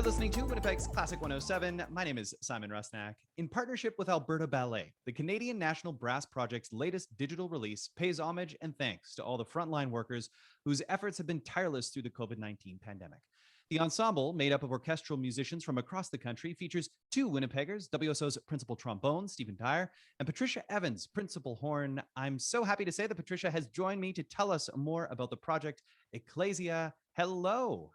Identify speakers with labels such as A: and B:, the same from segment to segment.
A: You're listening to Winnipeg's Classic 107. My name is Simon Rusnak. In partnership with Alberta Ballet, the Canadian National Brass Project's latest digital release pays homage and thanks to all the frontline workers whose efforts have been tireless through the COVID-19 pandemic. The ensemble, made up of orchestral musicians from across the country, features two Winnipeggers, WSO's principal trombone, Stephen Dyer, and Patricia Evans, principal horn. I'm so happy to say that Patricia has joined me to tell us more about the project Ecclesia. Hello.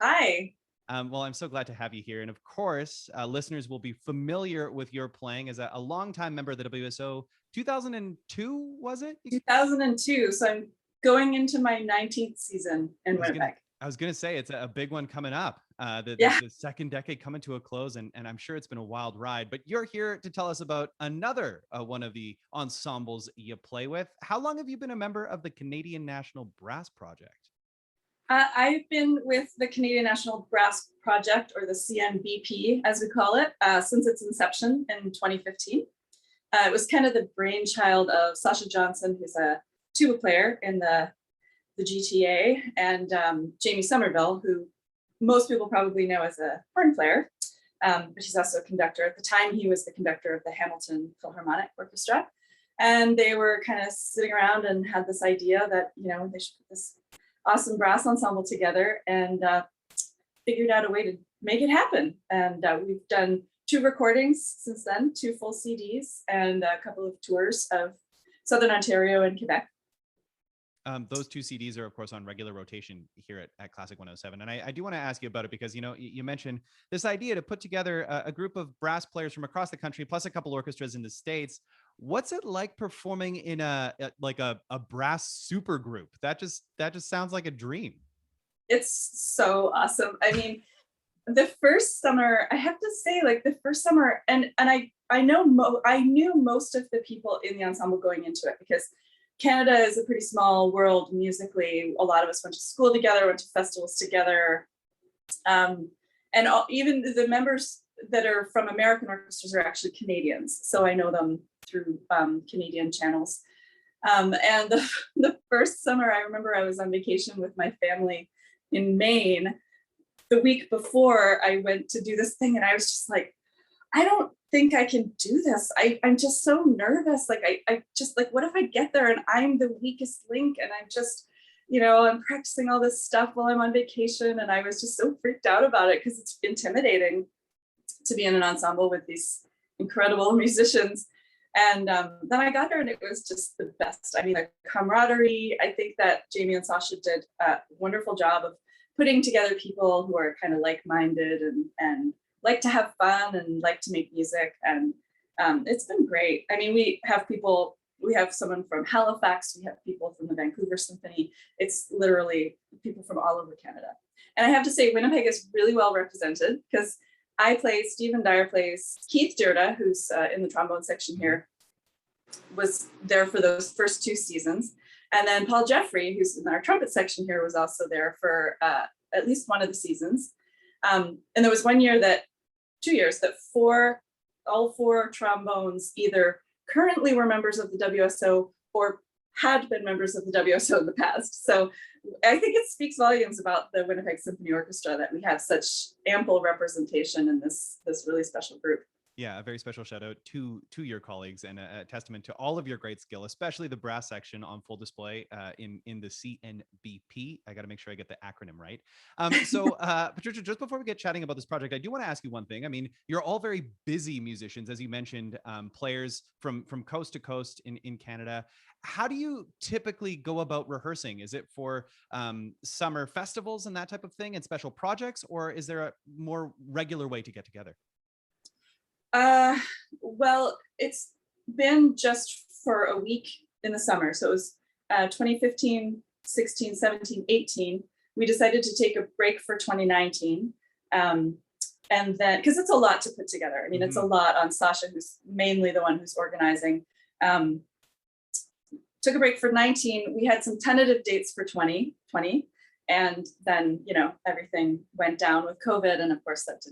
B: Hi.
A: Well, I'm so glad to have you here. And of course, listeners will be familiar with your playing as a longtime member of the WSO. 2002, was it?
B: 2002. So I'm going into my 19th season in Winnipeg.
A: I was going to say, it's a big one coming up. The second decade coming to a close, and I'm sure it's been a wild ride. But you're here to tell us about another one of the ensembles you play with. How long have you been a member of the Canadian National Brass Project?
B: I've been with the Canadian National Brass Project, or the CNBP, as we call it, since its inception in 2015. It was kind of the brainchild of Sasha Johnson, who's a tuba player in the GTA, and Jamie Somerville, who most people probably know as a horn player, but he's also a conductor. At the time, he was the conductor of the Hamilton Philharmonic Orchestra. And they were kind of sitting around and had this idea that, they should put this awesome brass ensemble together, and figured out a way to make it happen. And we've done 2 recordings since then, 2 full CDs, and a couple of tours of Southern Ontario and Quebec.
A: Those 2 CDs are, of course, on regular rotation here at Classic 107. And I do want to ask you about it because, you mentioned this idea to put together a group of brass players from across the country, plus a couple orchestras in the States. What's it like performing in a brass super group? That just sounds like a dream.
B: It's so awesome. I mean, the first summer, I have to say, and I knew most of the people in the ensemble going into it, because Canada is a pretty small world musically. A lot of us went to school together, went to festivals together. Even the members that are from American orchestras are actually Canadians. So I know them through Canadian channels. And the first summer, I remember I was on vacation with my family in Maine. The week before, I went to do this thing, and I was just like, I don't think I can do this. I'm just so nervous. I just what if I get there and I'm the weakest link, and I'm just, I'm practicing all this stuff while I'm on vacation. And I was just so freaked out about it, because it's intimidating to be in an ensemble with these incredible musicians. And then I got there, and it was just the best. I mean, the camaraderie. I think that Jamie and Sasha did a wonderful job of putting together people who are kind of like-minded and like to have fun and like to make music. And it's been great. I mean, we have someone from Halifax, we have people from the Vancouver Symphony. It's literally people from all over Canada. And I have to say, Winnipeg is really well represented, because I play, Stephen Dyer plays, Keith Dirda, who's in the trombone section here, was there for those first 2 seasons. And then Paul Jeffrey, who's in our trumpet section here, was also there for at least one of the seasons. And there was 2 years that all 4 trombones either currently were members of the WSO or had been members of the WSO in the past. So I think it speaks volumes about the Winnipeg Symphony Orchestra that we have such ample representation in this really special group.
A: Yeah, a very special shout out to your colleagues, and a testament to all of your great skill, especially the brass section on full display in the CNBP. I got to make sure I get the acronym right. Patricia, just before we get chatting about this project, I do want to ask you one thing. I mean, you're all very busy musicians, as you mentioned, players from coast to coast in Canada. How do you typically go about rehearsing? Is it for summer festivals and that type of thing and special projects, or is there a more regular way to get together?
B: Well, it's been just for a week in the summer. So it was 2015, 16, 17, 18. We decided to take a break for 2019. And then, because it's a lot to put together. I mean, It's a lot on Sasha, who's mainly the one who's organizing. Took a break for 19. We had some tentative dates for 2020. And then, everything went down with COVID. And of course, that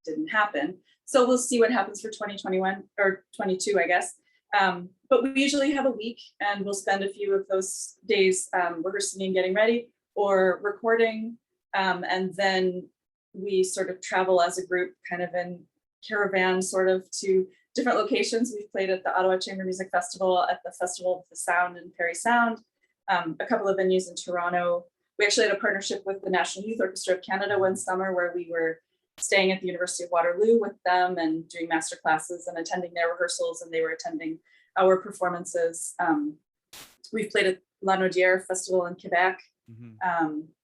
B: didn't happen. So we'll see what happens for 2021 or 22, I guess. But we usually have a week, and we'll spend a few of those days rehearsing and getting ready, or recording. And then we sort of travel as a group, kind of in caravan, sort of to different locations. We've played at the Ottawa Chamber Music Festival, at the Festival of the Sound in Perry Sound, a couple of venues in Toronto. We actually had a partnership with the National Youth Orchestra of Canada one summer where we were staying at the University of Waterloo with them and doing master classes and attending their rehearsals, and they were attending our performances. We've played at La Naudière Festival in Quebec.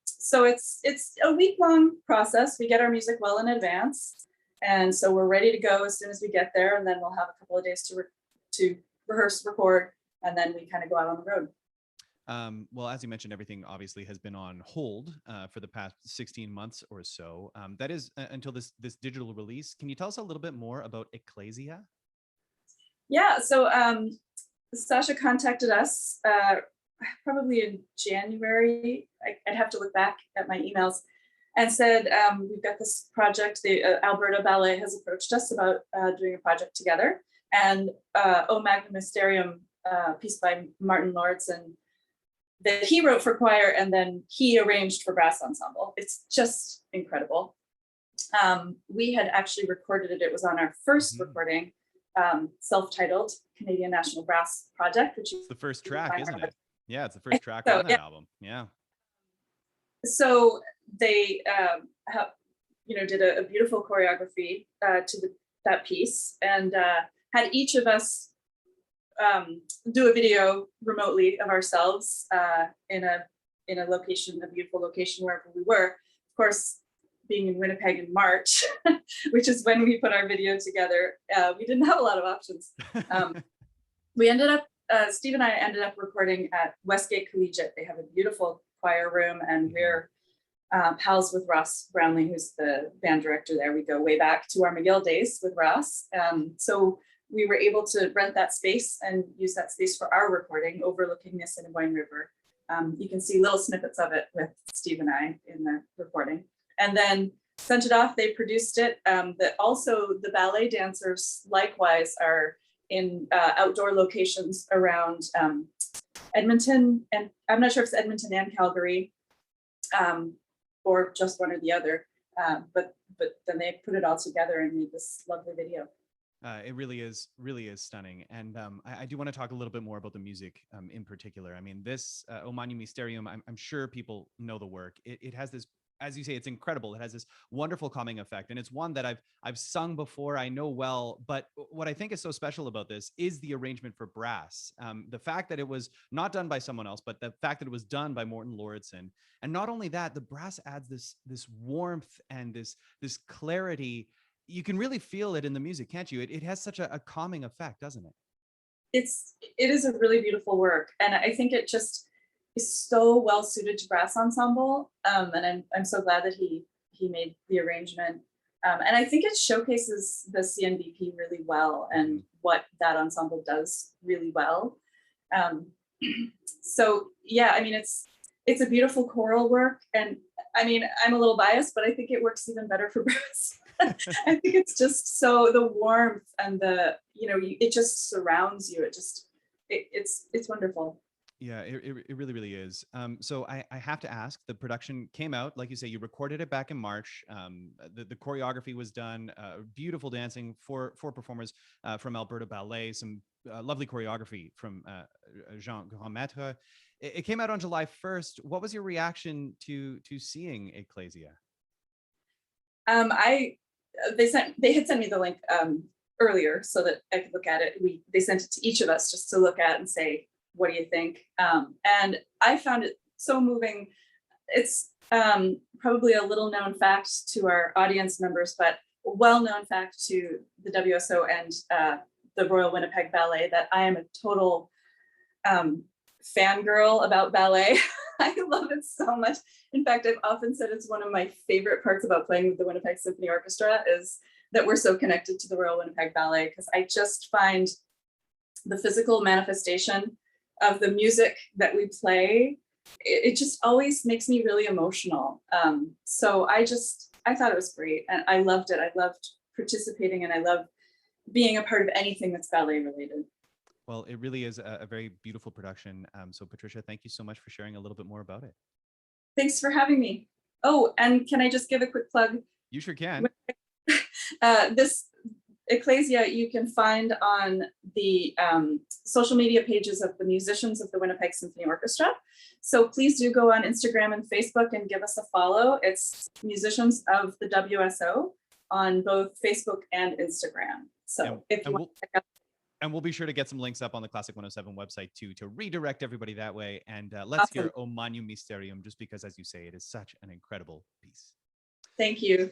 B: So it's a week-long process. We get our music well in advance, and so we're ready to go as soon as we get there, and then we'll have a couple of days to rehearse, record, and then we kind of go out on the road.
A: Well, as you mentioned, everything obviously has been on hold for the past 16 months or so. That is until this digital release. Can you tell us a little bit more about Ecclesia?
B: Yeah, so Sasha contacted us probably in January. I'd have to look back at my emails, and said, we've got this project. The Alberta Ballet has approached us about doing a project together. And O Magnum Mysterium, piece by Martin Lordson, that he wrote for choir and then he arranged for brass ensemble. It's just incredible. We had actually recorded it. It was on our first recording, self-titled Canadian National Brass Project, which is
A: the first track, isn't it? Yeah, it's the first track on that album. Yeah.
B: So they did a beautiful choreography to that piece, and had each of us do a video remotely of ourselves in a location, a beautiful location wherever we were. Of course, being in Winnipeg in March, which is when we put our video together, we didn't have a lot of options. We ended up, Steve and I ended up recording at Westgate Collegiate. They have a beautiful choir room, and we're pals with Ross Brownlee, who's the band director there. We go way back to our McGill days with Ross. So we were able to rent that space and use that space for our recording overlooking the Assiniboine River. You can see little snippets of it with Steve and I in the recording. And then sent it off, they produced it. Also the ballet dancers likewise are in outdoor locations around Edmonton, and I'm not sure if it's Edmonton and Calgary, or just one or the other, but then they put it all together and made this lovely video.
A: It really is stunning. And I do want to talk a little bit more about the music in particular. I mean, this O Magnum Mysterium, I'm sure people know the work. It has this, as you say, it's incredible. It has this wonderful calming effect. And it's one that I've sung before, I know well. But what I think is so special about this is the arrangement for brass. The fact that it was not done by someone else, but the fact that it was done by Morton Lordson. And not only that, the brass adds this warmth and this clarity. You can really feel it in the music, can't you? It has such a calming effect, doesn't it?
B: It is a really beautiful work. And I think it just is so well suited to brass ensemble. And I'm so glad that he made the arrangement. And I think it showcases the CNBP really well and what that ensemble does really well. So yeah, I mean, it's a beautiful choral work. And I mean, I'm a little biased, but I think it works even better for brass. I think it's just so the warmth and it just surrounds you. It's wonderful.
A: Yeah, it really is. So I have to ask, the production came out, like you say, you recorded it back in March. The choreography was done, beautiful dancing for performers from Alberta Ballet, some lovely choreography from Jean Grandmaître. It came out on July 1st. What was your reaction to seeing Ecclesia?
B: They had sent me the link earlier so that I could look at it. They sent it to each of us just to look at and say, what do you think? And I found it so moving. It's probably a little known fact to our audience members, but a well-known fact to the WSO and the Royal Winnipeg Ballet that I am a total fangirl about ballet. I love it so much. In fact, I've often said it's one of my favorite parts about playing with the Winnipeg Symphony Orchestra is that we're so connected to the Royal Winnipeg Ballet, because I just find the physical manifestation of the music that we play, it just always makes me really emotional. So I thought it was great, and I loved it. I loved participating, and I love being a part of anything that's ballet related.
A: Well, it really is a very beautiful production. So Patricia, thank you so much for sharing a little bit more about it.
B: Thanks for having me. Oh, and can I just give a quick plug?
A: You sure can.
B: This Ecclesia you can find on the social media pages of the musicians of the Winnipeg Symphony Orchestra. So please do go on Instagram and Facebook and give us a follow. It's Musicians of the WSO on both Facebook and Instagram. So if you want to check out.
A: And we'll be sure to get some links up on the Classic 107 website too, to redirect everybody that way. And let's hear O Magnum Mysterium, just because, as you say, it is such an incredible piece.
B: Thank you.